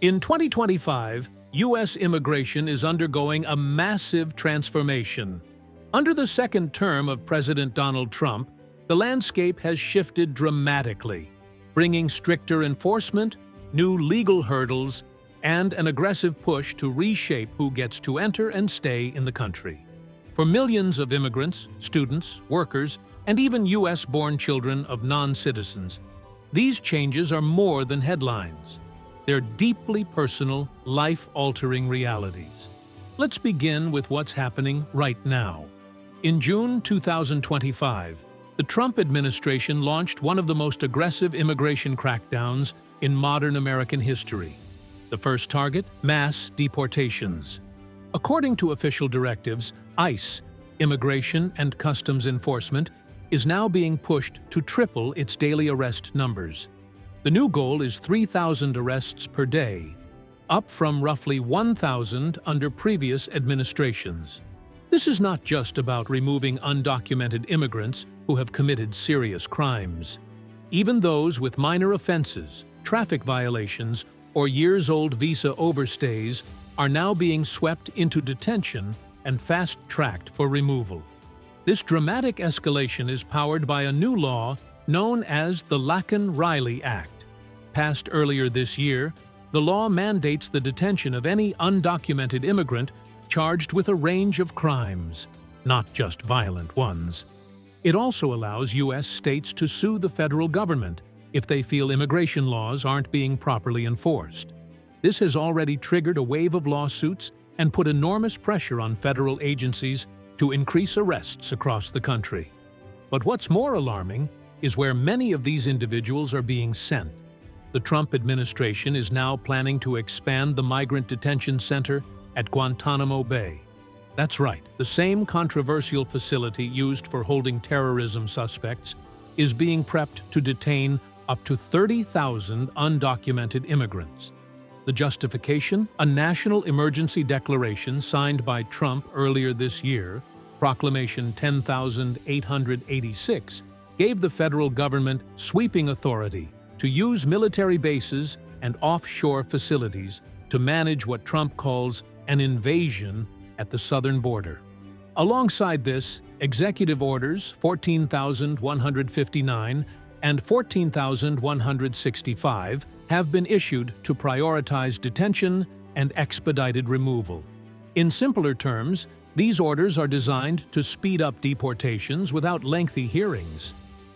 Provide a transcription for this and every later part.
In 2025, U.S. immigration is undergoing a massive transformation. Under the second term of President Donald Trump, the landscape has shifted dramatically, bringing stricter enforcement, new legal hurdles, and an aggressive push to reshape who gets to enter and stay in the country. For millions of immigrants, students, workers, and even U.S.-born children of non-citizens, these changes are more than headlines. They're deeply personal, life-altering realities. Let's begin with what's happening right now. In June 2025, the Trump administration launched one of the most aggressive immigration crackdowns in modern American history. The first target, mass deportations. According to official directives, ICE, Immigration and Customs Enforcement, is now being pushed to triple its daily arrest numbers. The new goal is 3,000 arrests per day, up from roughly 1,000 under previous administrations. This is not just about removing undocumented immigrants who have committed serious crimes. Even those with minor offenses, traffic violations, or years-old visa overstays are now being swept into detention and fast-tracked for removal. This dramatic escalation is powered by a new law known as the Laken-Riley Act. Passed earlier this year, the law mandates the detention of any undocumented immigrant charged with a range of crimes, not just violent ones. It also allows U.S. states to sue the federal government if they feel immigration laws aren't being properly enforced. This has already triggered a wave of lawsuits and put enormous pressure on federal agencies to increase arrests across the country. But what's more alarming is where many of these individuals are being sent. The Trump administration is now planning to expand the migrant detention center at Guantanamo Bay. That's right, the same controversial facility used for holding terrorism suspects is being prepped to detain up to 30,000 undocumented immigrants. The justification? A national emergency declaration signed by Trump earlier this year, Proclamation 10,886, gave the federal government sweeping authority to use military bases and offshore facilities to manage what Trump calls an invasion at the southern border. Alongside this, Executive Orders 14,159 and 14,165 have been issued to prioritize detention and expedited removal. In simpler terms, these orders are designed to speed up deportations without lengthy hearings.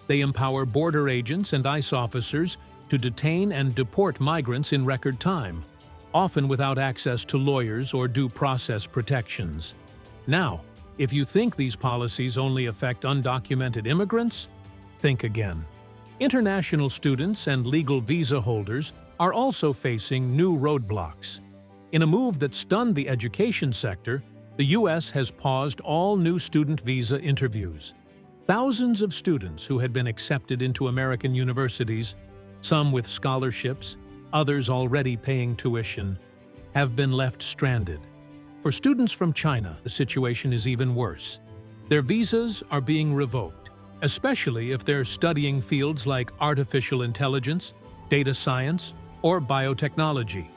They empower border agents and ICE officers to detain and deport migrants in record time, often without access to lawyers or due process protections. Now, if you think these policies only affect undocumented immigrants, think again. International students and legal visa holders are also facing new roadblocks. In a move that stunned the education sector, the U.S. has paused all new student visa interviews. Thousands of students who had been accepted into American universities, some with scholarships, others already paying tuition, have been left stranded. For students from China, the situation is even worse. Their visas are being revoked, especially if they're studying fields like artificial intelligence, data science, or biotechnology.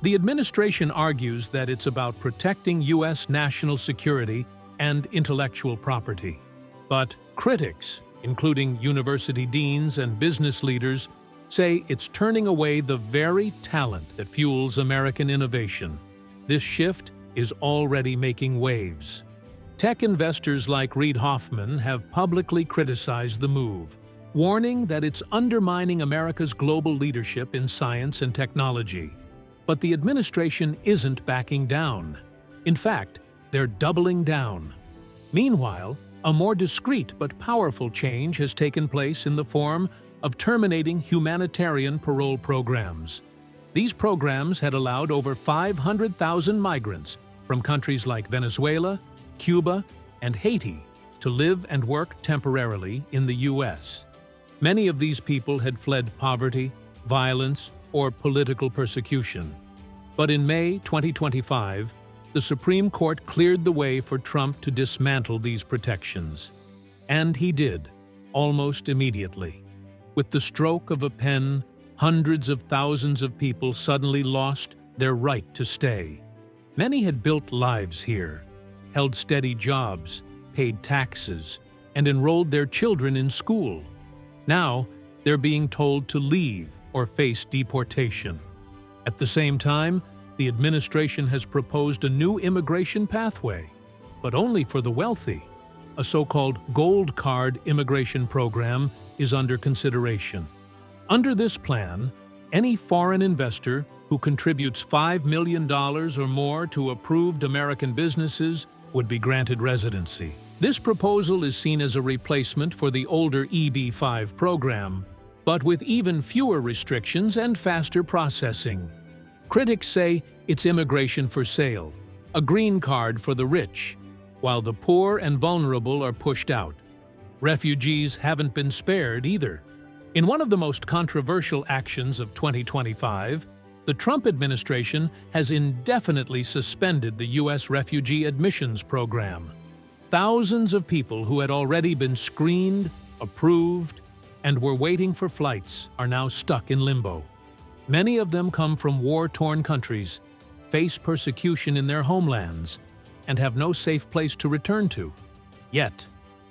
The administration argues that it's about protecting U.S. national security and intellectual property. But critics, including university deans and business leaders, say it's turning away the very talent that fuels American innovation. This shift is already making waves. Tech investors like Reid Hoffman have publicly criticized the move, warning that it's undermining America's global leadership in science and technology. But the administration isn't backing down. In fact, they're doubling down. Meanwhile, a more discreet but powerful change has taken place in the form of terminating humanitarian parole programs. These programs had allowed over 500,000 migrants from countries like Venezuela, Cuba, and Haiti to live and work temporarily in the U.S. Many of these people had fled poverty, violence, or political persecution. But in May 2025, the Supreme Court cleared the way for Trump to dismantle these protections. And he did, almost immediately. With the stroke of a pen, hundreds of thousands of people suddenly lost their right to stay. Many had built lives here, held steady jobs, paid taxes, and enrolled their children in school. Now, they're being told to leave or face deportation. At the same time, the administration has proposed a new immigration pathway, but only for the wealthy. A so-called gold card immigration program is under consideration. Under this plan, any foreign investor who contributes $5 million or more to approved American businesses would be granted residency. This proposal is seen as a replacement for the older EB-5 program, but with even fewer restrictions and faster processing. Critics say it's immigration for sale, a green card for the rich, while the poor and vulnerable are pushed out. Refugees haven't been spared either. In one of the most controversial actions of 2025, the Trump administration has indefinitely suspended the U.S. refugee admissions program. Thousands of people who had already been screened, approved, and were waiting for flights are now stuck in limbo. Many of them come from war-torn countries, face persecution in their homelands, and have no safe place to return to. Yet,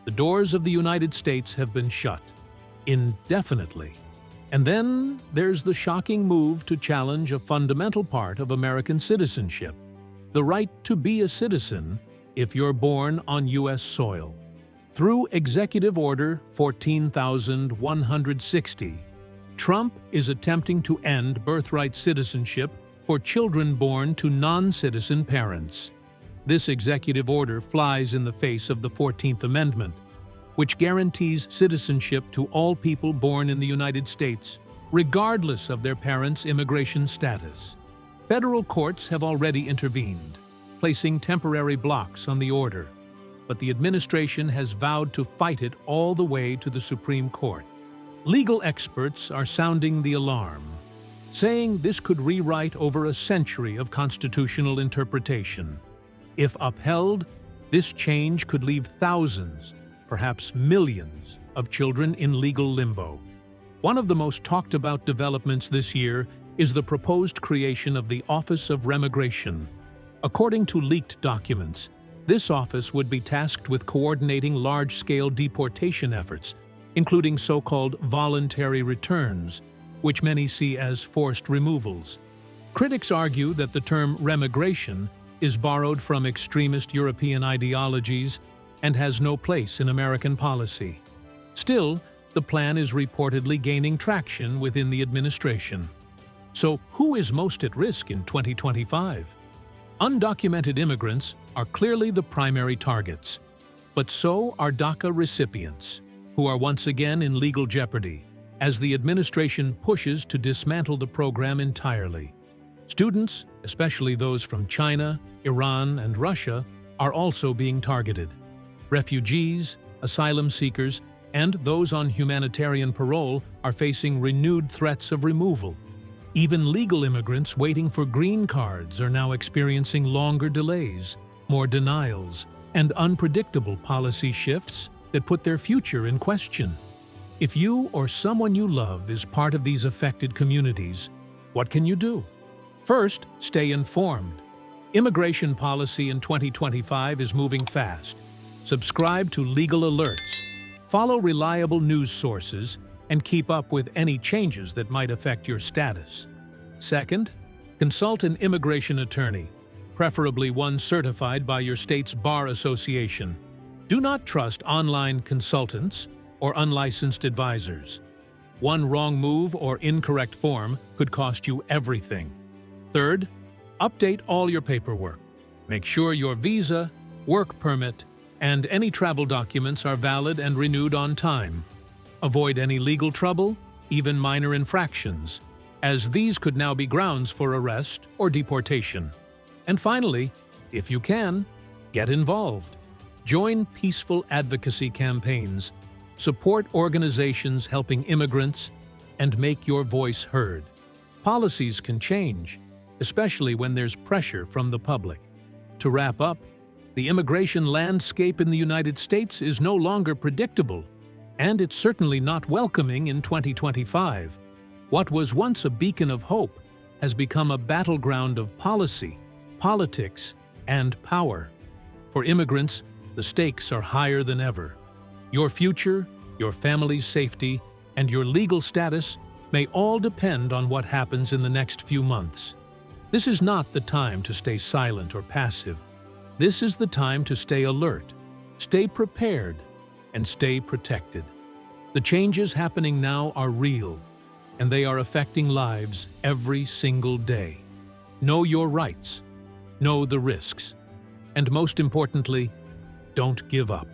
the doors of the United States have been shut, indefinitely. And then there's the shocking move to challenge a fundamental part of American citizenship, the right to be a citizen if you're born on U.S. soil. Through Executive Order 14,160, Trump is attempting to end birthright citizenship for children born to non-citizen parents. This executive order flies in the face of the 14th Amendment, which guarantees citizenship to all people born in the United States, regardless of their parents' immigration status. Federal courts have already intervened, placing temporary blocks on the order, but the administration has vowed to fight it all the way to the Supreme Court. Legal experts are sounding the alarm, saying this could rewrite over a century of constitutional interpretation. If upheld, this change could leave thousands, perhaps millions, of children in legal limbo. One of the most talked about developments this year is the proposed creation of the Office of Remigration. According to leaked documents, this office would be tasked with coordinating large-scale deportation efforts, including so-called voluntary returns, which many see as forced removals. Critics argue that the term remigration is borrowed from extremist European ideologies and has no place in American policy. Still, the plan is reportedly gaining traction within the administration. So, who is most at risk in 2025? Undocumented immigrants are clearly the primary targets, but so are DACA recipients, who are once again in legal jeopardy as the administration pushes to dismantle the program entirely. Students, especially those from China, Iran, and Russia, are also being targeted. Refugees, asylum seekers, and those on humanitarian parole are facing renewed threats of removal. Even legal immigrants waiting for green cards are now experiencing longer delays, more denials, and unpredictable policy shifts that put their future in question. If you or someone you love is part of these affected communities, what can you do? First, stay informed. Immigration policy in 2025 is moving fast. Subscribe to legal alerts, follow reliable news sources, and keep up with any changes that might affect your status. Second, consult an immigration attorney, preferably one certified by your state's bar association. Do not trust online consultants or unlicensed advisors. One wrong move or incorrect form could cost you everything. Third, update all your paperwork. Make sure your visa, work permit, and any travel documents are valid and renewed on time. Avoid any legal trouble, even minor infractions, as these could now be grounds for arrest or deportation. And finally, if you can, get involved. Join peaceful advocacy campaigns, support organizations helping immigrants, and make your voice heard. Policies can change, especially when there's pressure from the public. To wrap up, the immigration landscape in the United States is no longer predictable, and it's certainly not welcoming in 2025. What was once a beacon of hope has become a battleground of policy, politics, and power. For immigrants, the stakes are higher than ever. Your future, your family's safety, and your legal status may all depend on what happens in the next few months. This is not the time to stay silent or passive. This is the time to stay alert, stay prepared, and stay protected. The changes happening now are real, and they are affecting lives every single day. Know your rights, know the risks, and most importantly, don't give up.